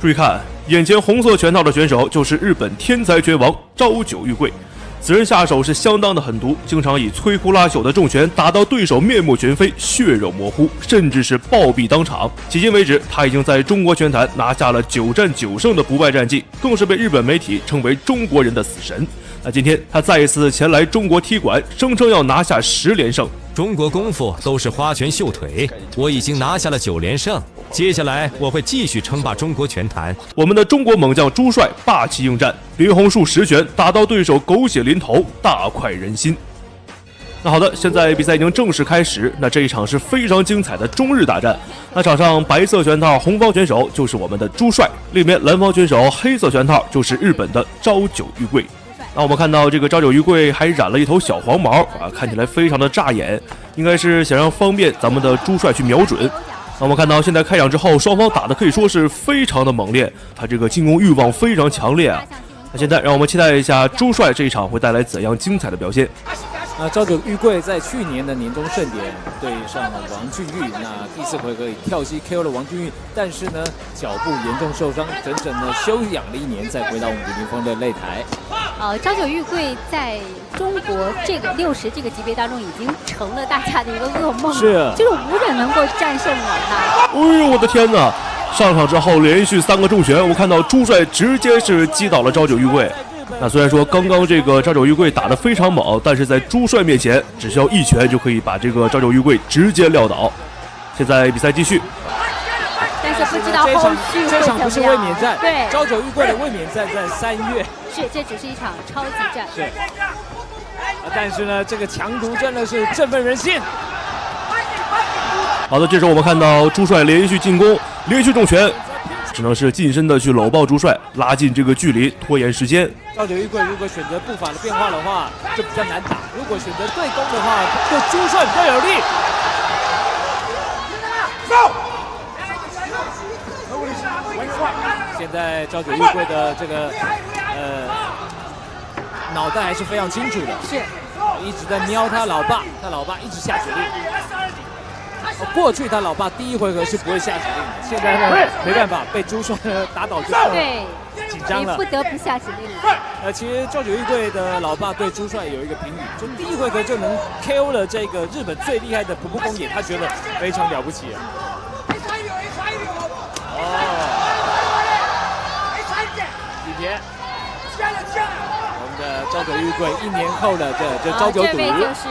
注意看，眼前紅色拳套的選手就是日本天才拳王朝九玉桂。此人下手是相当的狠毒，經常以摧枯拉朽的重拳打到對手面目全非、血肉模糊，甚至是暴斃當場。迄今為止，他已經在中國拳壇拿下了9戰9勝的不敗戰績，更是被日本媒體稱為中國人的死神。那今天他再一次前來中國踢館，聲稱要拿下10連勝。中國功夫都是花拳繡腿，我已經拿下了9連勝。接下來我會繼續稱霸中國拳壇。我們的中國猛將朱帥霸氣應戰，林紅樹10拳打到對手狗血淋頭，大快人心。那好的，現在比赛已經正式開始。那這一場是非常精彩的中日大戰。那場上白色拳套紅方選手就是我們的朱帥，另一邊藍方選手黑色拳套就是日本的朝九玉桂。那我們看到这個朝九玉桂還染了一頭小黃毛啊，看起來非常的扎眼，應該是想讓方便咱們的朱帥去瞄準。那我們看到現在開場之後，雙方打的可以說是非常的猛烈，他這個進攻慾望非常強烈啊。那現在讓我們期待一下朱帥這一場會帶來怎樣精彩的表現。朝九玉桂在去年的年終盛典對上了王俊玉，那第4回合以跳膝 KO 了王俊玉，但是呢腳部嚴重受傷，整整的休養了1年，再回到武林風的擂台。朝九玉桂在中國这个60这个級別當中已經成了大家的一個噩夢，是啊，就是無人能夠戰勝了他。哎呦我的天哪！上場之後連續3個重拳，我看到朱帥直接是擊倒了朝九玉桂。那雖然說剛剛這個朝九玉桂打得非常猛，但是在朱帥面前只需要1拳就可以把這個朝九玉桂直接撂倒。現在比賽繼續，但是不知道後續這場不是衛冕戰，對，朝九玉桂的衛冕戰在3月，是，這只是一場超級戰，是。但是呢，這個強度真的是振奮人心。好的，這時候我們看到朱帥連續進攻，連續重拳，只能是近身的去摟抱朱帥，拉近這個距離，拖延時間。朝九玉桂如果選擇步伐的變化的話，就比較難打；如果選擇對攻的話，對朱帥比較有利。現在朝九玉桂的這個腦袋還是非常清楚的，是一直在瞄他老爸，他老爸一直下指令。過去他老爸第1回合是不會下指令的，現在呢沒辦法，被朱帥打倒之後，對，緊張了，不得不下指令了。其實朝九玉桂的老爸對朱帥有一個評語，就第1回合就能 KO 了這個日本最厲害的普部公野，他覺得非常了不起啊。幾天？我們的朝九玉桂1年後的這朝九賭，這位就是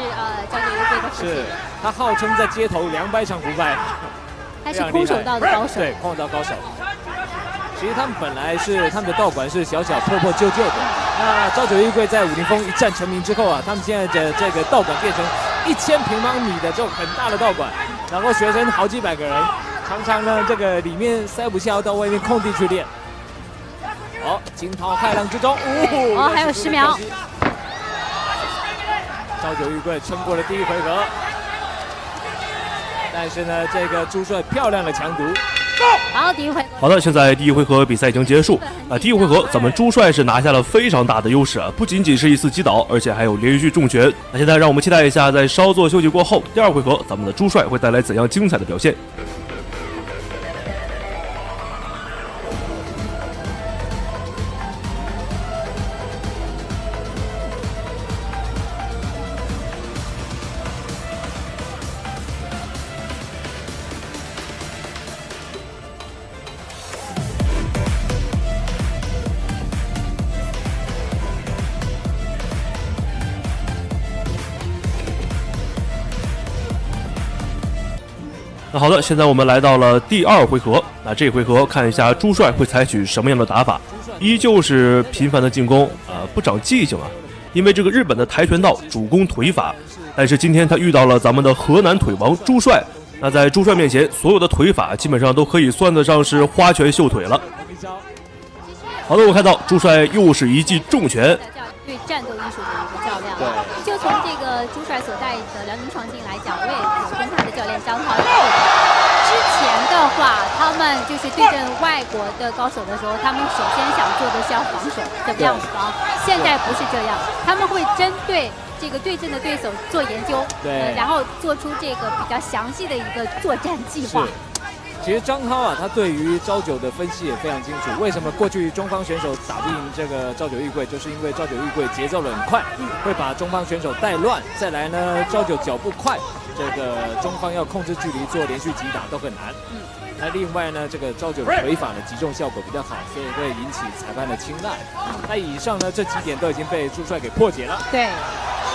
朝九玉桂的父親。是，他號稱在街頭200場不敗，他是空手道的高手。對，空手道高手。其實他們本來是他們的道館是小小破破舊舊的，那朝九玉桂在武林風一戰成名之後啊，他們現在的這個道館變成1000平方米的這種很大的道館，然後學生好幾百個人，常常呢這個裡面塞不下，要到外面空地去練。好，驚濤駭浪之中，還有10秒。朝九玉桂撐過了第1回合，但是呢，這個朱帥漂亮的強毒。好，第1回合。好的，現在第1回合比賽已經結束。第1回合咱們朱帥是拿下了非常大的優勢啊，不僅僅是一次擊倒，而且還有連續重拳。那現在讓我們期待一下，在稍作休息過後，第2回合咱們的朱帥會帶來怎樣精彩的表現。那好的，現在我們來到了第2回合。那這回合看一下朱帥會採取什麼樣的打法，依舊是頻繁的進攻不長記性啊。因為這個日本的跆拳道主攻腿法，但是今天他遇到了咱們的河南腿王朱帥。那在朱帥面前，所有的腿法基本上都可以算得上是花拳繡腿了。好的，我看到朱帥又是一記重拳。對戰鬥藝術的一個較量，就從這個朱帥所帶的遼寧創新來講，我也有跟他的教練張浩聊過。之前的話，他們就是對陣外國的高手的時候，他們首先想做的是要防守，怎麼樣防？現在不是這樣，他們會針對這個對陣的對手做研究，然後做出這個比較詳細的一個作戰計劃。其實張浩啊，他對於朝九的分析也非常清楚。為什麼過去中方選手打不贏這個朝九玉桂，就是因為朝九玉桂節奏很快，會把中方選手帶亂。再來呢，朝九腳步快，這個中方要控制距離做連續擊打都很難。那另外呢，這個朝九的腿法的擊中效果比較好，所以會引起裁判的青睞。那以上呢，這幾點都已經被朱帥給破解了。對，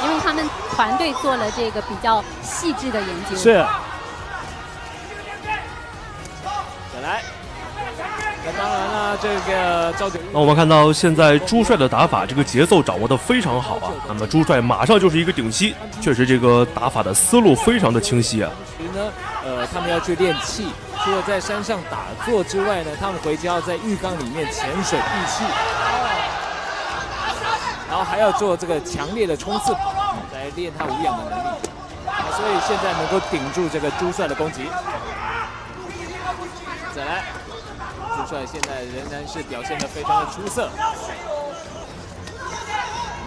因為他們團隊做了這個比較細緻的研究。是。再來。那當然了，這個朝九。那我們看到現在朱帥的打法，這個節奏掌握得非常好啊。那麼朱帥馬上就是一個頂膝，確實這個打法的思路非常的清晰啊。其實呢，他們要去練氣。除了在山上打坐之外呢，他們回家要在浴缸裡面潛水闭氣，然後還要做這個強烈的衝刺跑來練他無氧的能力。所以現在能夠頂住這個朱帥的攻擊。再來，朱帥現在仍然是表現得非常的出色。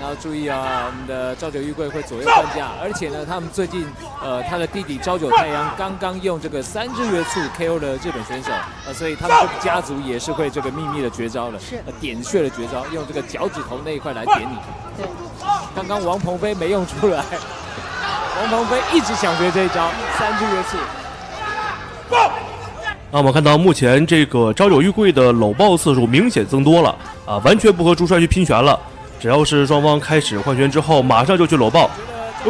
要注意啊，我們的朝九玉桂會左右換架，而且呢，他們最近他的弟弟朝九太陽剛剛用這個3日月簇 KO 了日本選手，所以他們這個家族也是會這個秘密的絕招了，點穴的絕招，用這個腳趾頭那一塊來點你。對，剛剛王鵬飛沒用出來，王鵬飛一直想學這一招3日月簇。那我們看到目前這個朝九玉桂的摟抱次數明顯增多了啊，完全不和朱帥去拼拳了。只要是雙方開始換拳之後，馬上就去摟抱，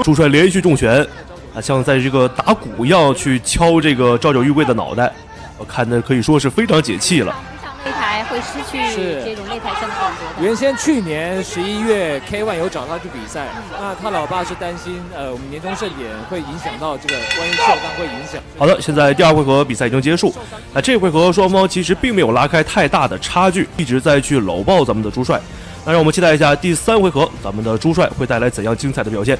朱帥連續重拳，啊，像在這個打鼓一樣去敲這個朝九玉桂的腦袋，我看的可以說是非常解氣了。擂台會失去這種擂台上的感覺的。原先去年11月 K1 有找他去比賽，那他老爸是擔心我們年終盛典會影響到這個，萬一受傷會影響。好的，現在第二回合比賽已經結束，那這回合雙方其實並沒有拉開太大的差距，一直在去摟抱咱們的朱帥。那讓我們期待一下第3回合，咱們的朱帥會帶來怎樣精彩的表現。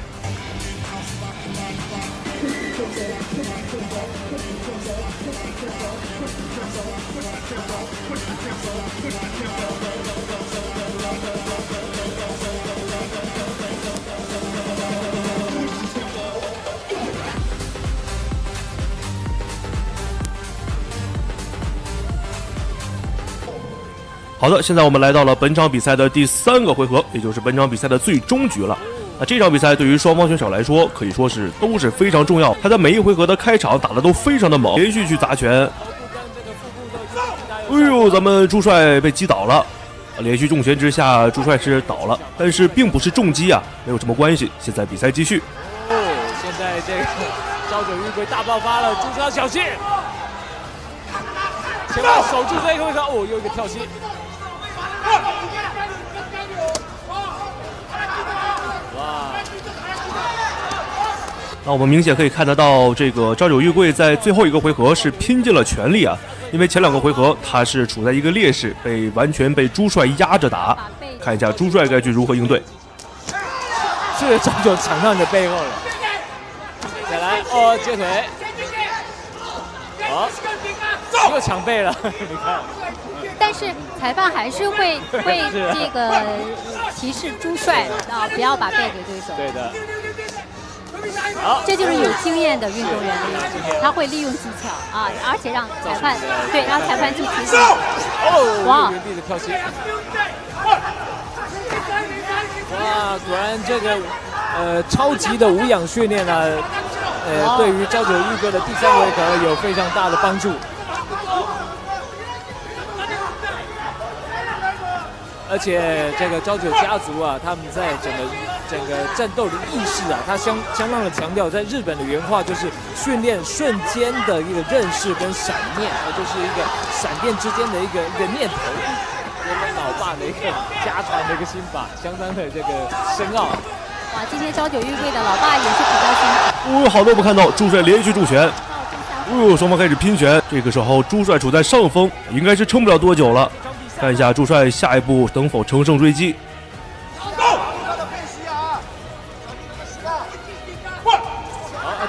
好的，现在我們來到了本場比賽的第3個回合，也就是本場比賽的最終局了。那這場比賽對於雙方選手來說，可以說是都是非常重要。他在每一回合的開場打得都非常的猛，連續去砸拳。哎呦，咱們朱帥被擊倒了，連續重拳之下，朱帥是倒了，但是並不是重擊啊，沒有什麼關係。現在比賽繼續。現在這個朝九玉桂大爆發了，朱帥小心，千萬守住這一回合。哦，又一個跳膝。那我們明顯可以看得到，這個朝九玉桂在最後一個回合是拼盡了全力啊，因為前2個回合他是處在一個劣勢，完全被朱帥壓着打。看一下朱帥該去如何應對。是朝九搶到你的背後了，再來哦，接腿，好，又搶背了，你看。但是裁判還是會這個提示朱帥啊，不要把背給對手。對的。好，這就是有經驗的運動員的樣子，他會利用技巧啊，而且讓裁判讓裁判去提醒。哇！原地的跳膝。哇，果然這個超級的無氧訓練呢，對於朝九玉桂的第3回合有非常大的幫助。而且這個朝九家族啊，他們在整個戰鬥的意識啊，他相當的強調，在日本的原話就是訓練瞬間的一個認識跟閃念，就是一個閃電之間的一個念頭，跟老爸的一個家傳的一個心法，相當的這個深奧。哇，今天朝九玉桂的老爸也是比較辛苦。好多不看到朱帥連續重拳。双方開始拼拳，這個時候朱帥處在上風，應該是撐不了多久了。看一下朱帥下一步能否乘勝追擊。好，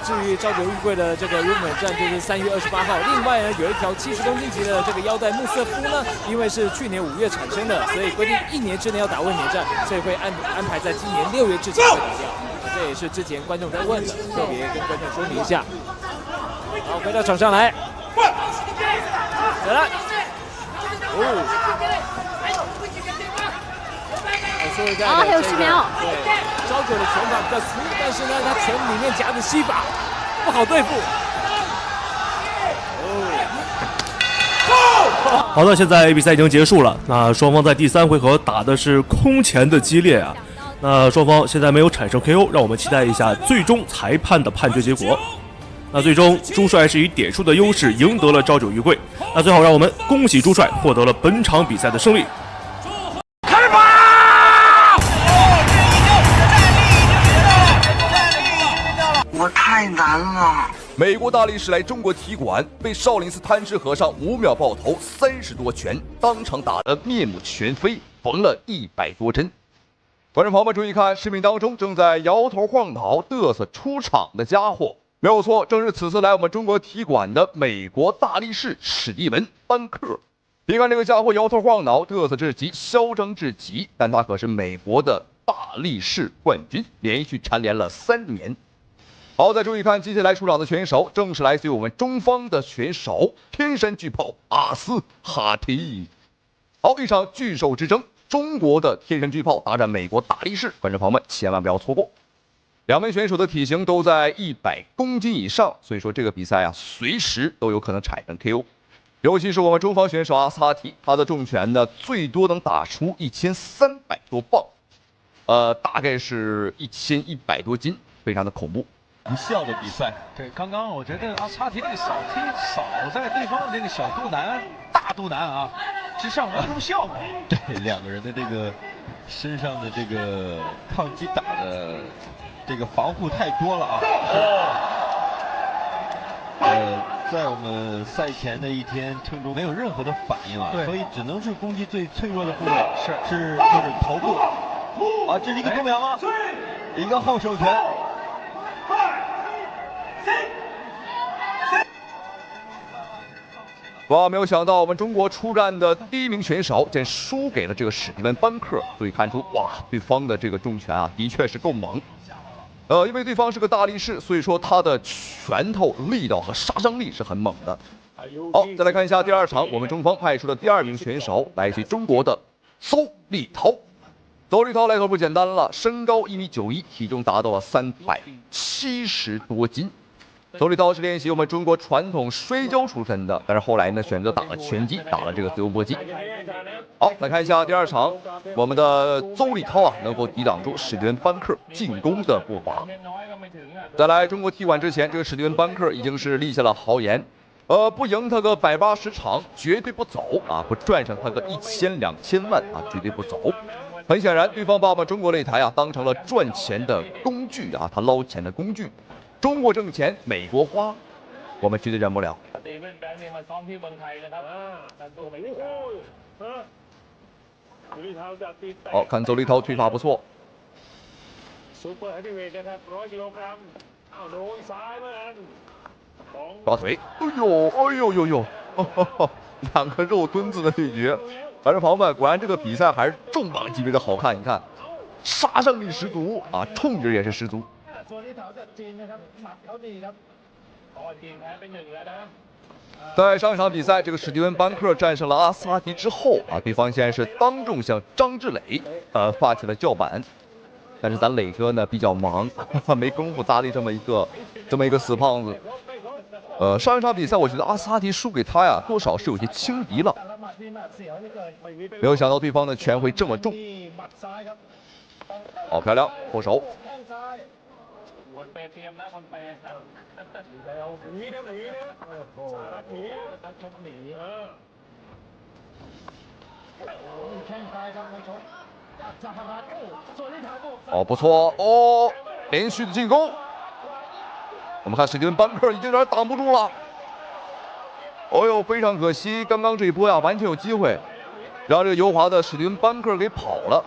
至於朝九玉桂的這個日本站就是3月28號。另外呢，有一條70公斤級的這個腰帶穆瑟夫呢，因為是去年5月產生的，所以規定1年之內要打衛冕戰，所以會安排在今年6月之前會打掉。這也是之前觀眾在問的，特別跟觀眾說明一下。好，回到場上來。再來。说实在的，还有10秒。对，昭九的拳法比较粗，但是呢，他拳里面夹着膝法，不好对付。好的，现在比赛已经结束了。那双方在第3回合打的是空前的激烈啊。那双方现在没有產生 KO， 讓我們期待一下最終裁判的判決結果。那最終朱帥是以點數的優勢贏得了朝九玉桂。那最後讓我們恭喜朱帥獲得了本場比賽的勝利。開吧！我太難了。美國大力士來中國踢館，被少林寺貪吃和尚5秒爆頭30多拳，當場打得面目全非，縫了100多針。觀眾朋友們注意看，視頻當中正在搖頭晃腦嘚瑟出場的家伙，沒有錯，正是此次來我們中國踢館的美國大力士史蒂文·班克。別看這個家伙搖頭晃腦嘚瑟至極，囂張至極，但他可是美國的大力士冠軍，連續蟬聯了3年。好，再注意看，接下來出場的選手正是來自於我們中方的選手天山巨炮阿斯哈提。好，一場巨獸之爭，中國的天山巨炮大戰美國大力士，觀眾朋友們千萬不要錯過。兩位選手的體型都在100公斤以上，所以說這個比賽啊，隨時都有可能產生 KO。尤其是我們中方選手阿斯哈提，他的重拳呢最多能打出1300多磅，大概是1100多斤，非常的恐怖。无效的比赛，对，刚刚我觉得阿斯哈提这个扫在对方的这个小肚腩、大肚腩啊之上没有什麼效果。对，兩個人的這個身上的這個抗擊打的這個防護太多了啊。在我們賽前的一天，鄭州沒有任何的反應啊，所以只能是攻擊最脆弱的部位，就是頭部。啊，這是一個多秒嗎？一個後手拳。哇！沒有想到我們中國出戰的第1名選手竟然輸給了這個史蒂文·班克，所以看出哇，對方的這個重拳啊，的確是夠猛。因為對方是個大力士，所以說他的拳頭力道和殺傷力是很猛的。好，再來看一下第2場，我們中方派出的第2名選手來自於中國的鄒立濤。鄒立濤來頭不簡單了，身高1.91米，體重達到了370多斤。鄒立濤是練習我們中國傳統摔跤出身的，但是後來呢選擇打了拳擊，打了這個自由搏擊。好，來看一下第2場，我們的鄒立濤啊能否抵擋住史蒂文·班克進攻的步伐。在來中國踢館之前，這個史蒂文·班克已經是立下了豪言，不贏他個180場絕對不走啊，不賺上他個1000、2000萬啊，絕對不走。很顯然，對方把我們中國擂台啊當成了賺錢的工具啊，他撈錢的工具。中國掙錢，美國花，我們絕對忍不了。好，看鄒立濤腿法不錯。抓腿，哎呦，哎呦呦呦，兩個肉墩子的對決。反正朋友們，果然這個比賽還是重磅級別的好看。你看，殺傷力十足啊，衝勁也是十足。在上一場比賽，這個史蒂文·班克戰勝了阿斯哈提之後啊，對方現在是當眾向張志磊發起了叫板，但是咱磊哥呢比較忙，沒工夫搭理這麼一個死胖子。上一場比賽我覺得阿斯哈提輸給他呀，多少是有些輕敵了。沒有想到對方的拳會這麼重。好漂亮，後手。哦，不錯哦，連續的進攻。我們看史蒂文·班克已經有點擋不住了。哦呦，非常可惜，剛剛這一波呀，完全有機會讓這個油滑的史蒂文·班克給跑了。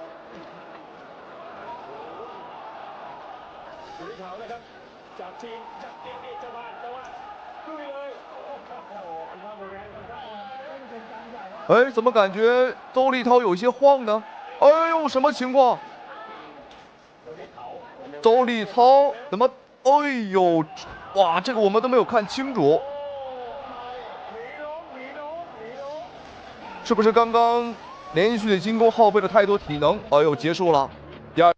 哎，怎麼感覺鄒立濤有些晃呢？哎呦，什麼情況？鄒立濤怎麼？哎呦，哇，這個我們都沒有看清楚。是不是刚刚連續的進攻耗費了太多體能？哎呦，結束了。第二。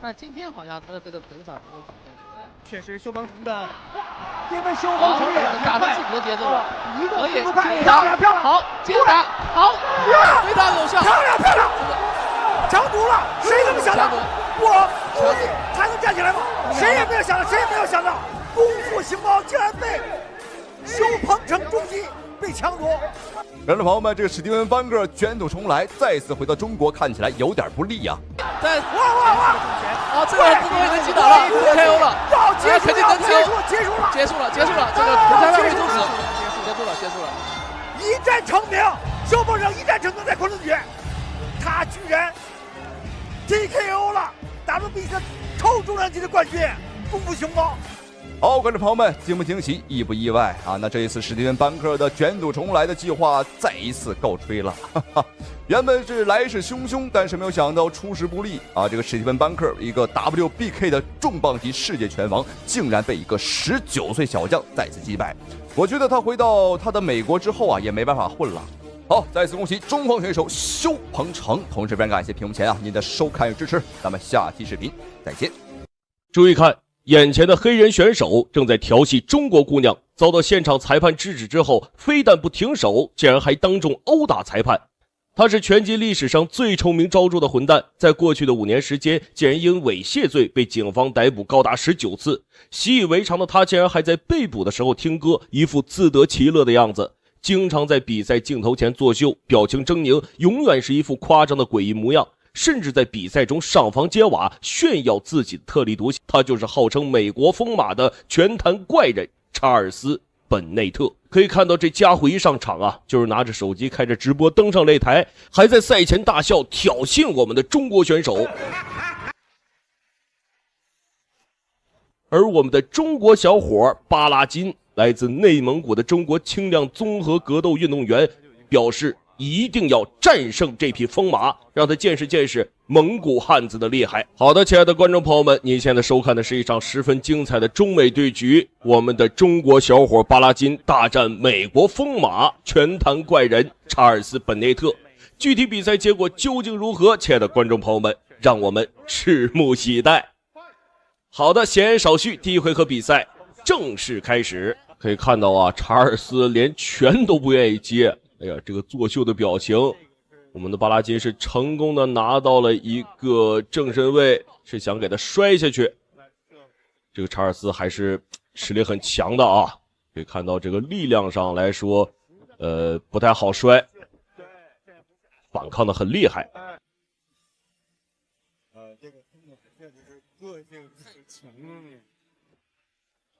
那今天好像他的这个腿法确实修鹏程的，因为修鹏程也打上自己的節奏了，可以漂亮漂亮，好接打，好对打有效，漂亮漂亮，强毒了，谁能想到我估计他能站起来吗？谁也没有想到，谁也没有想到，功夫熊猫竟然被修鹏程中击被抢夺。观众朋友们，这个史蒂文·班克卷土重来，再次回到中国，看起来有点不利啊！在哇！啊，这个自动位置击倒了 ，KO 了，肯定能 KO， 结束了，这个裁判会终止，结束了，一战成名，修鹏程一战成名在昆仑决，他居然 TKO 了 WBC 超重量级的冠军功夫熊猫。好，观众朋友们，惊不惊喜，意不意外啊？那这一次史蒂文·班克的卷土重来的计划再一次告吹了。原本是来势汹汹，但是没有想到出师不利啊！这个史蒂文·班克，一个 WBK 的重磅级世界拳王，竟然被一个19岁小将再次击敗。我觉得他回到他的美国之后啊，也没办法混了。好，再次恭喜中方选手修鹏程，同时非常感谢屏幕前您的收看与支持，咱们下期视频再见。注意看，眼前的黑人选手正在调戏中国姑娘，遭到现场裁判制止之后，非但不停手，竟然还当众殴打裁判。他是拳击历史上最臭名昭著的混蛋，在过去的5年时间，竟然因猥亵罪被警方逮捕高达19次。習以為常的他竟然還在被捕的時候聽歌，一副自得其樂的樣子，經常在比賽鏡頭前作秀，表情猙獰，永遠是一副誇張的詭異模樣。甚至在比赛中上房揭瓦，炫耀自己的特立独行。他就是号称美国疯马的拳坛怪人查尔斯·本内特。可以看到这家伙一上场啊，就是拿着手机开着直播登上擂台，还在赛前大笑挑衅我们的中国选手。而我们的中国小伙巴拉金，来自内蒙古的中国轻量综合格斗运动员，表示一定要战胜这匹疯马，让他见识见识蒙古汉子的厉害。好的，亲爱的观眾朋友们，您现在收看的是一场十分精彩的中美对局，我们的中国小伙巴拉金大战美国疯马拳坛怪人查尔斯·本内特。具体比赛结果究竟如何，亲爱的观众朋友们，让我们拭目以待。好的，闲言少叙，第一回合比赛正式開始。可以看到啊，查爾斯連拳都不願意接，哎呀，這個作秀的表情。我們的巴拉金是成功的拿到了一個正身位，是想給他摔下去。這個查爾斯還是實力很強的啊，可以看到這個力量上來說，不太好摔，反抗的很厲害。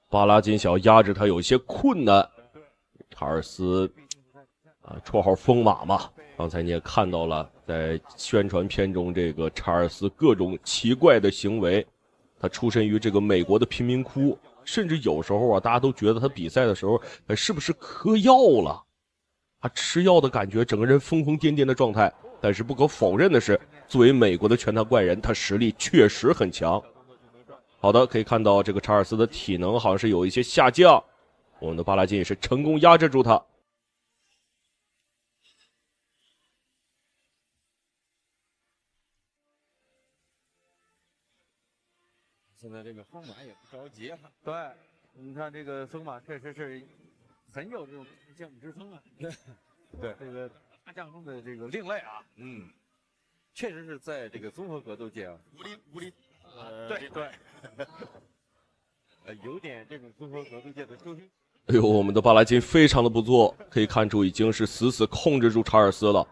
巴拉金想壓制他有些困難，查爾斯綽號瘋馬嘛，剛才你也看到了，在宣傳片中這個查爾斯各種奇怪的行為。他出身於這個美國的貧民窟，甚至有時候啊，大家都覺得他比賽的時候是不是嗑藥了，他吃藥的感覺，整個人瘋瘋癲癲的狀態。但是不可否認的是，作為美國的拳壇怪人，他實力確實很強。好的，可以看到這個查爾斯的體能好像是有一些下降，我們的巴拉金也是成功壓制住他。現在這個瘋馬也不着急啊。對，你看這個瘋馬確實是很有這種大將之風啊。對，這個大將中的這個另類啊。確實是在這個綜合格鬥界啊，無敵。對，有點這種綜合格鬥界的周星。哎呦，我們的巴拉金非常的不錯，可以看出已經是死死控制住查爾斯了。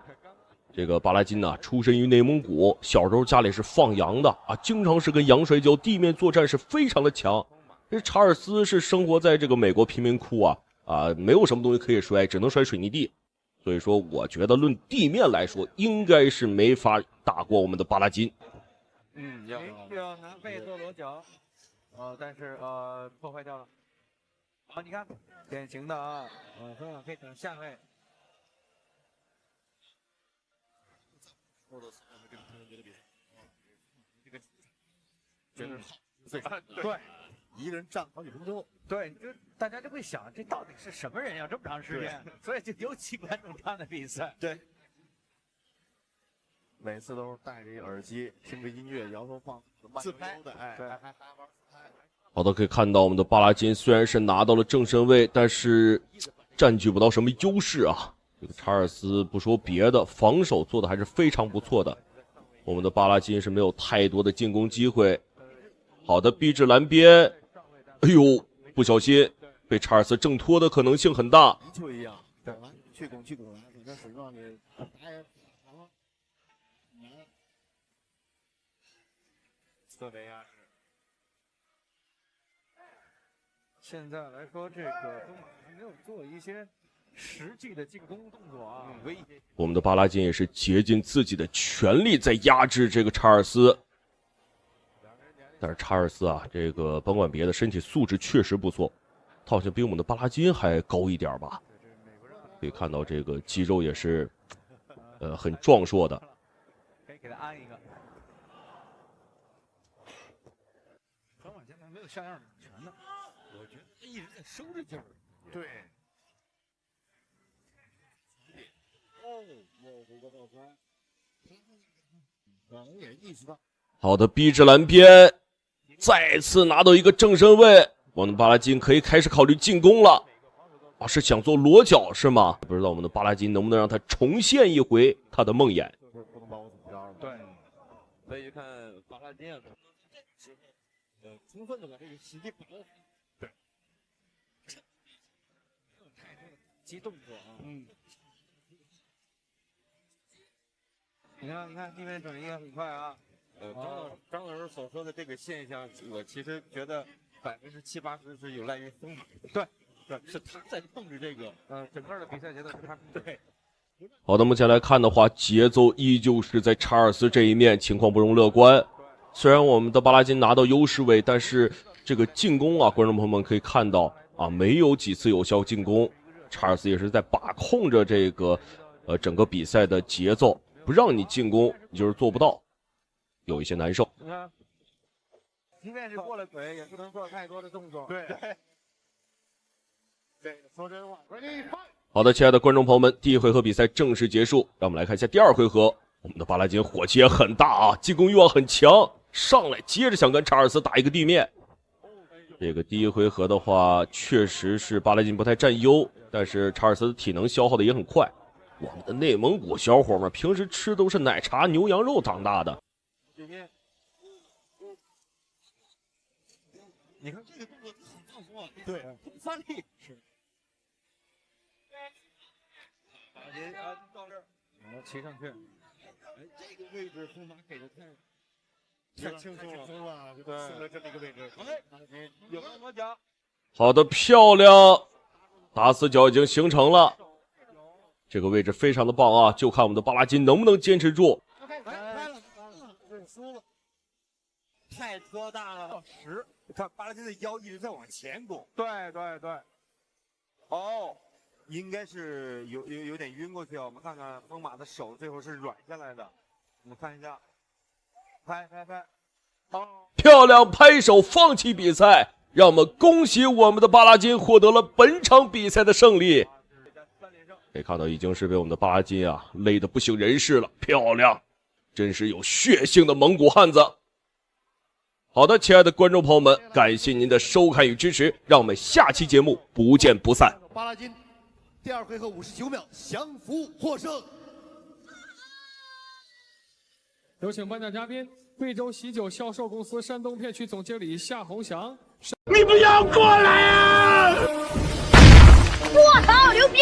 這個巴拉金呢，出身於內蒙古，小時候家裡是放羊的啊，經常是跟羊摔跤，地面作戰是非常的強。這查爾斯是生活在這個美國貧民窟啊，沒有什麼東西可以摔，只能摔水泥地。所以說，我覺得論地面來說，應該是沒法打過我們的巴拉金。要拿背做裸腳，但是破壞掉了。好，你看，典型的啊，很好，可以等下位。對，一個人站好幾分鐘。對，就大家就會想，這到底是什麼人要這麼長時間？所以就尤其觀眾看的比賽。對。每次都是戴着耳機，聽着音樂，搖頭晃腦，自拍的，對，還玩自拍。好的，可以看到我們的巴拉金雖然是拿到了正身位，但是佔據不到什麼優勢啊。這個查爾斯不說別的，防守做的還是非常不錯的。我們的巴拉金是沒有太多的進攻機會。好的，逼至欄邊，哎呦，不小心被查爾斯掙脫的可能性很大。就一樣，對，去拱，你在水狀裡打呀。思維壓制。現在來說，這個瘋馬還沒有做一些實際的進攻動作啊。我們的巴拉金也是竭盡自己的全力在壓制這個查爾斯。但是查爾斯啊，這個甭管別的，身體素質確實不錯，他好像比我們的巴拉金還高一點吧。可以看到這個肌肉也是，很壯碩的。可以給他安一個。瘋馬現在沒有像樣的拳呢，我覺得他一直在收着勁兒。對。也意識到。好的，逼至欄邊。再次拿到一個正身位，我們的巴拉金可以開始考慮進攻了。啊，是想做裸腳是嗎？不知道我們的巴拉金能不能讓他重現一回他的夢魘。不能把我怎麼着？對，所以看巴拉金啊，充分的把這個時機把握。對，沒有太多的急動作啊。你看地面轉移也很快啊。張老師所說的這個現象，我其實覺得70%、80%是有賴於風馬。對，是他在控制這個，整個的比賽節奏是他控制。對。好的，目前來看的話，節奏依舊是在查爾斯這一面，情況不容樂觀。虽然我們的巴拉金拿到優勢位，但是這個進攻啊，觀眾朋友們可以看到啊，沒有幾次有效進攻。查爾斯也是在把控着這個整個比賽的節奏，不讓你進攻，你就是做不到，有一些難受。你看，即便是过了腿，也不能做太多的动作。对，說真話。好的，親愛的觀眾朋友們，第一回合比賽正式結束，讓我們來看一下第二回合。我們的巴拉金火氣也很大啊，進攻欲望很強，上來接着想跟查爾斯打一個地面。這個第一回合的話，確實是巴拉金不太佔優，但是查爾斯的體能消耗的也很快。我們的內蒙古小伙們平時吃都是奶茶、牛羊肉長大的。你看這個動作很放鬆啊，對，发力是。到這兒，然後騎上去。哎，這個位置風馬給的太輕鬆了，就送了這麼一個位置。哎，有沒有摸腳？好的，漂亮，打死角已經形成了。这个位置非常的棒啊，就看我们的巴拉金能不能坚持住。输了，太拖大了。10，看巴拉金的腰一直在往前拱。对。哦。应该是有點暈過去啊！我們看看風馬的手最後是軟下來的，我們看一下，拍，哦，漂亮，拍手放棄比賽，讓我們恭喜我們的巴拉金獲得了本場比賽的勝利。可以看到已經是被我們的巴拉金啊累得不省人事了，漂亮，真是有血性的蒙古漢子。好的，親愛的觀眾朋友們，感謝您的收看與支持，讓我們下期節目不見不散。巴拉金第二回合59秒降服獲勝。有請颁獎嘉賓，貴州喜酒銷售公司山東片區總經理夏宏祥。你不要過來啊！我好牛逼！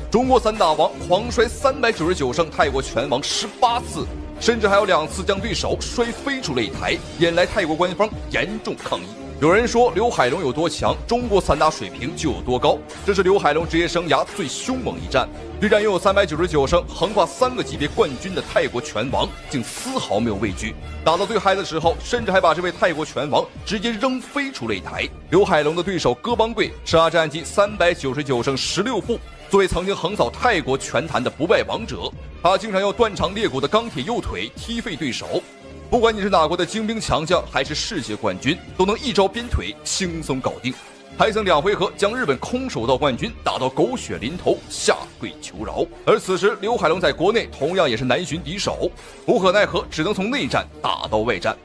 中國三大王狂摔399勝泰國拳王18次，甚至還有2次將對手摔飛出擂台，引來泰國官方嚴重抗議。有人說劉海龍有多強，中國散打水平就有多高。這是劉海龍職業生涯最兇猛一戰，對戰擁有399勝，橫跨3個級別冠軍的泰國拳王，竟絲毫沒有畏懼。打到最嗨的時候，甚至還把這位泰國拳王直接扔飛出擂台。劉海龍的對手哥邦貴生涯戰績399勝16負。作為曾經橫掃泰國拳壇的不敗王者，他經常用斷腸裂骨的鋼鐵右腿踢飛對手。不管你是哪國的精兵強將，還是世界冠軍，都能一招鞭腿輕鬆搞定。還曾2回合將日本空手道冠軍打到狗血淋頭，下跪求饒。而此時劉海龍在國內同樣也是難尋敵手，無可奈何，只能從內戰打到外戰。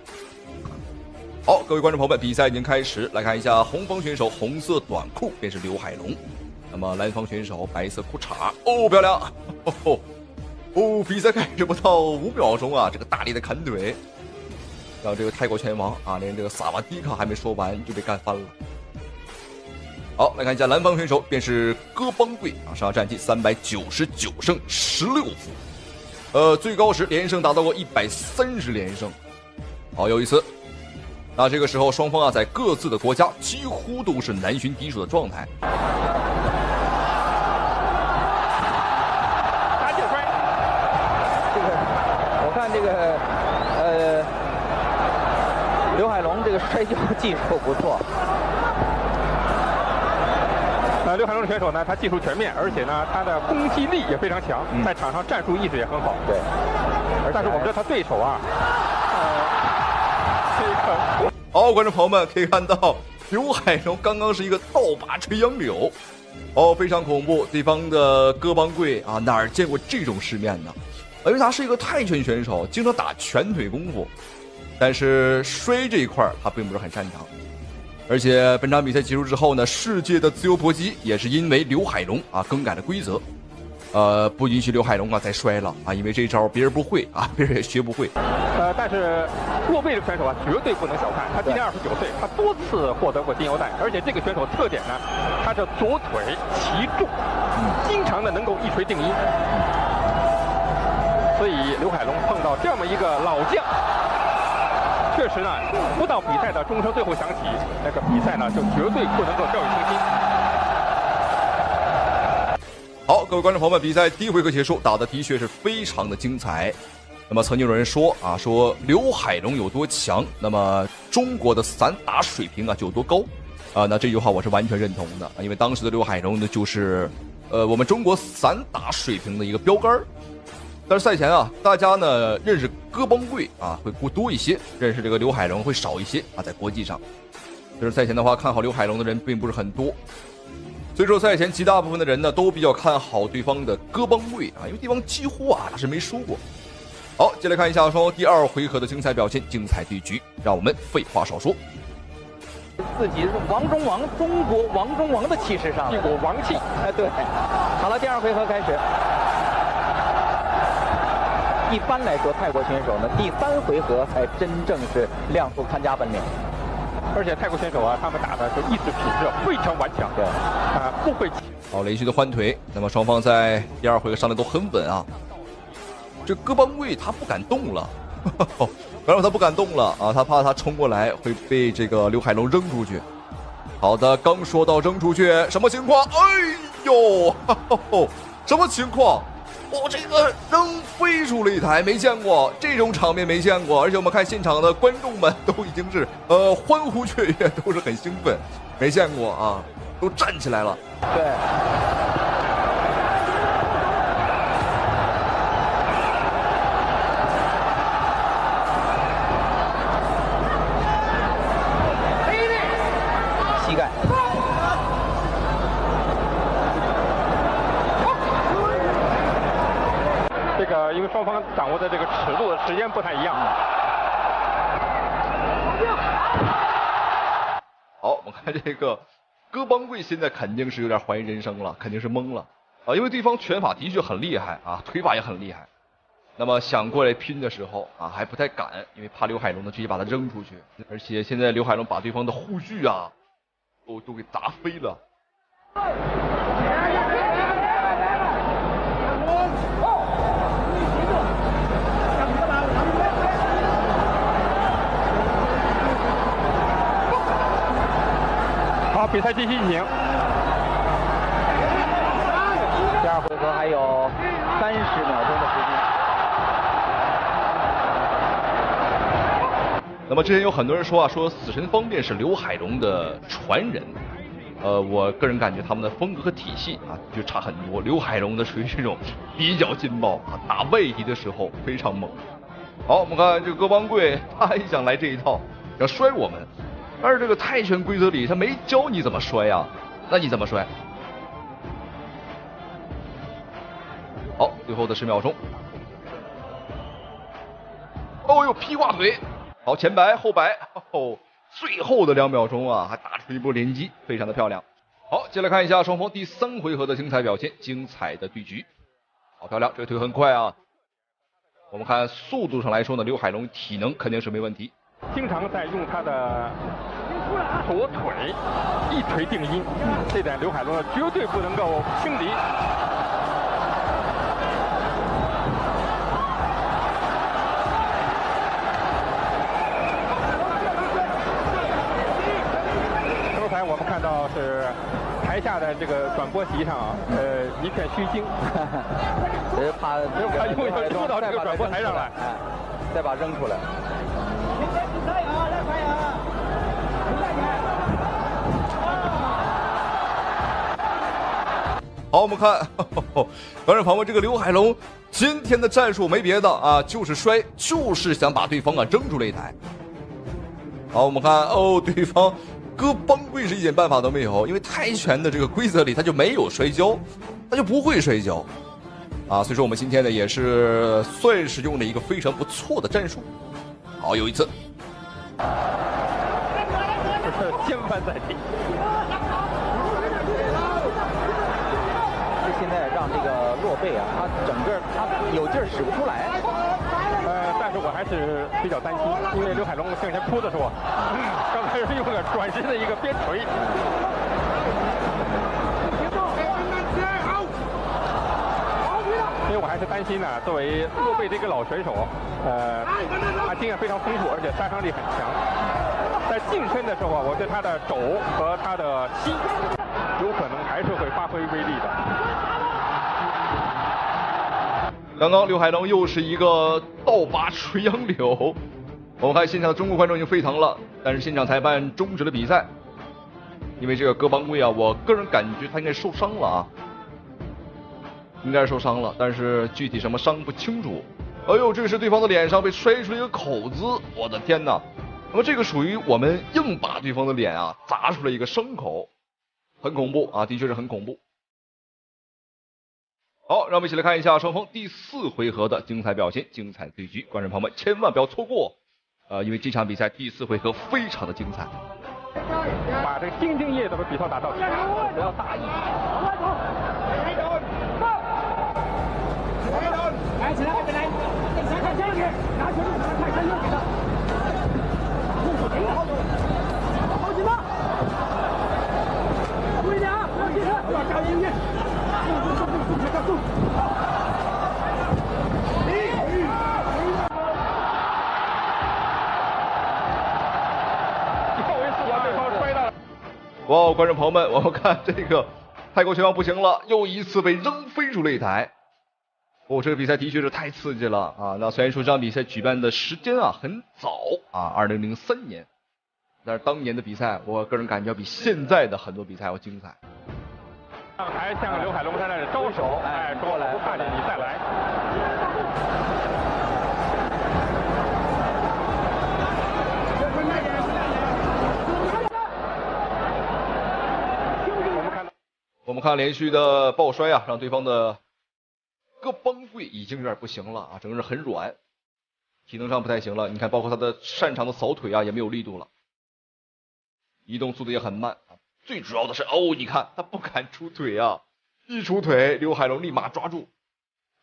好，各位觀眾朋友們，比賽已經開始，來看一下紅方選手紅色短褲便是劉海龍，那麼藍方選手白色褲衩，哦，漂亮，比賽開始不到5秒鐘啊，這個大力的砍腿，讓這個泰國拳王啊，連這個薩瓦迪卡還沒說完就被幹翻了。好，來看一下藍方選手便是哥邦貴啊，生涯戰績399勝16負，最高時連勝達到過130連勝，好有意思。那這個時候雙方啊在各自的國家幾乎都是難尋敵手的狀態。這個劉海龍這個摔跤技術不錯。劉海龍選手呢，他技術全面，而且呢，他的攻擊力也非常強，在場上戰術意識也很好。對，但是我們知道他對手啊，好，觀眾朋友們可以看到，劉海龍剛剛是一個倒拔垂楊柳，非常恐怖。對方的哥邦貴啊，哪兒見過這種世面呢？因為他是一個泰拳選手，經常打拳腿功夫，但是摔這一塊他並不是很擅長。而且本場比賽結束之後呢，世界的自由搏擊也是因為劉海龍啊更改了規則，不允許劉海龍啊再摔了啊，因為這一招別人不會啊，別人也學不會。但是洛貝這個選手啊，絕對不能小看，他今年29歲，他多次獲得過金腰帶，而且這個選手特點呢，他是左腿騎重，經常的能夠一錘定音。所以刘海龙碰到這麼一個老將，確實呢，不到比賽的鐘聲最後響起，那個比賽呢就絕對不能夠掉以輕心。好，各位觀眾朋友們，比賽第一回合結束，打的的確是非常的精彩。那麼曾經有人說啊，說劉海龍有多強，那麼中國的散打水平啊就有多高啊。那這句話我是完全認同的，因為當時的劉海龍呢就是我們中國散打水平的一個標杆。但是賽前啊，大家呢認識戈邦貴啊會多一些，認識這個劉海龍會少一些啊，在國際上。就是賽前的話，看好劉海龍的人並不是很多。所以說賽前极大部分的人呢都比較看好對方的戈邦貴啊，因為對方幾乎啊他是沒輸過。好，接來看一下雙方第二回合的精彩表現，精彩对局，讓我們廢話少說。自己是王中王，中國王中王的氣勢上，一股王氣。哎，对。好了，第二回合開始。一般來說，泰國選手呢，第3回合才真正是亮出看家本領。而且泰國選手啊，他們打的是意識品質非常頑強，對，不會。好，連續的換腿，那麼雙方在第二回合上的都很穩啊。這戈邦貴他不敢動了，然後他不敢動了啊，他怕他衝過來會被這個劉海龍扔出去。好的，剛說到扔出去，什麼情況？哎呦，什麼情況？哦，這個扔飛出擂台，沒見過這種場面，沒見過。而且我們看現場的觀眾們都已經是歡呼雀躍，都是很興奮，沒見過啊，都站起來了。對。膝蓋。这个因為雙方掌握的這個尺度的時間不太一樣。好，我們看這個戈邦貴現在肯定是有點懷疑人生了，肯定是懵了啊，因為對方拳法的確很厲害啊，腿法也很厲害。那麼想過來拼的時候啊，還不太敢，因為怕劉海龍呢直接把他扔出去，而且現在劉海龍把對方的護具啊都給砸飛了。好，比賽繼續進行。第二回合還有30秒鐘的時間。那麼之前有很多人說啊，說死神方面是劉海龍的傳人，我個人感覺他們的風格和體系啊就差很多。劉海龍的屬於這種比較勁爆啊，打外敵的時候非常猛。好，我們看這個戈邦貴，他還想來這一套，要摔我們。但是這個泰拳規則裡他沒教你怎麼摔啊，那你怎麼摔？好，最後的10秒鐘。哦呦，劈掛腿。好，前白後白，哦，最後的2秒鐘啊，還打出一波連擊，非常的漂亮。好，接來看一下雙方第3回合的精彩表現，精彩的對局。好漂亮，這個腿很快啊。我們看速度上來說呢，劉海龍體能肯定是沒問題。經常在用他的左腿一錘定音，這點劉海龍呢絕對不能夠輕敵。剛才我們看到是台下的這個轉播席上啊，一片虛驚，怕用衝到這個轉播台上來，再把扔出來。好，我們看觀眾朋友，這個劉海龍今天的戰術沒別的啊，就是摔，就是想把對方啊扔出擂台。好，我們看哦，對方戈邦貴是一點辦法都沒有，因為泰拳的這個規則裡他就沒有摔跤，他就不會摔跤啊，所以說我們今天呢也是算是用了一個非常不錯的戰術。好，有一次，掀翻在地。現在讓這個洛貝啊，他整個他有勁兒使不出來。但是我還是比較擔心，因為劉海龍向前撲的時候，剛才是用個轉身的一個邊錘。因為我还是担心呢，作为洛贝这个老选手，他经验非常丰富，而且杀伤力很强。在近身的时候啊，我对他的肘和他的膝有可能还是会发挥威力的。刚刚刘海龙又是一个倒拔垂杨柳，我们看现场的中国观众已经沸腾了，但是现场裁判终止了比赛，因为这个戈邦贵啊，我个人感觉他应该受伤了啊，应该是受伤了，但是具体什麼傷不清楚。哎呦，這個是對方的臉上被摔出了一個口子，我的天哪！那麼這個屬於我們硬把對方的臉啊砸出了一個傷口，很恐怖啊，的確是很恐怖。好，讓我們一起來看一下雙方第4回合的精彩表現、精彩對局，觀眾朋友們千萬不要錯過，因為這場比賽第4回合非常的精彩。把這個兢兢業業的比賽打到底，不要大意。來起來，來，向前看前去，拿球就看看右給他，控手停了，好緊吧，注意點啊，不要近身，不要加進去，住，哇，觀眾朋友們，我們看這個泰國拳王不行了，又一次被扔飛出擂台。這個比賽的確是太刺激了啊！那雖然說這場比賽舉辦的時間啊很早啊，2003年，但是當年的比賽，我個人感覺比現在的很多比賽要精彩。還向劉海龍在那裡招手，哎，說了不怕你，你再來。我們看連續的抱摔啊，讓對方的戈邦貴已經有點不行了啊，整個人很軟，體能上不太行了。你看，包括他的擅長的掃腿啊，也沒有力度了，移動速度也很慢啊。最主要的是，哦，你看他不敢出腿啊，一出腿，劉海龍立馬抓住，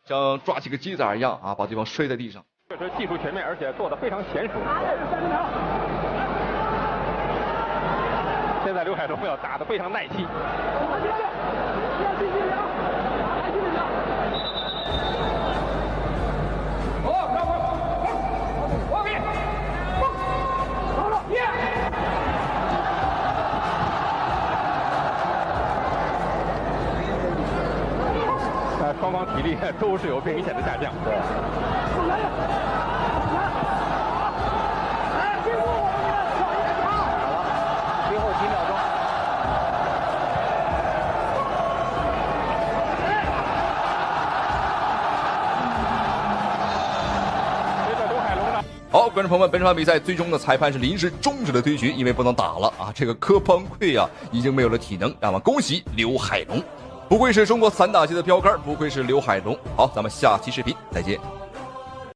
像抓起個雞仔一樣啊，把對方摔在地上。確實技術全面，而且做得非常嫻熟。現在劉海龍要打得非常耐氣。雙方體力都是有明顯的下降。對。好了，最後幾秒鐘。好，觀眾朋友們，本場比賽最終的裁判是臨時終止了對局，因為不能打了啊！這個戈邦貴啊，已經沒有了體能，讓我們恭喜劉海龍。不愧是中國散打界的標杆，不愧是劉海龍。好，咱們下期視頻再見。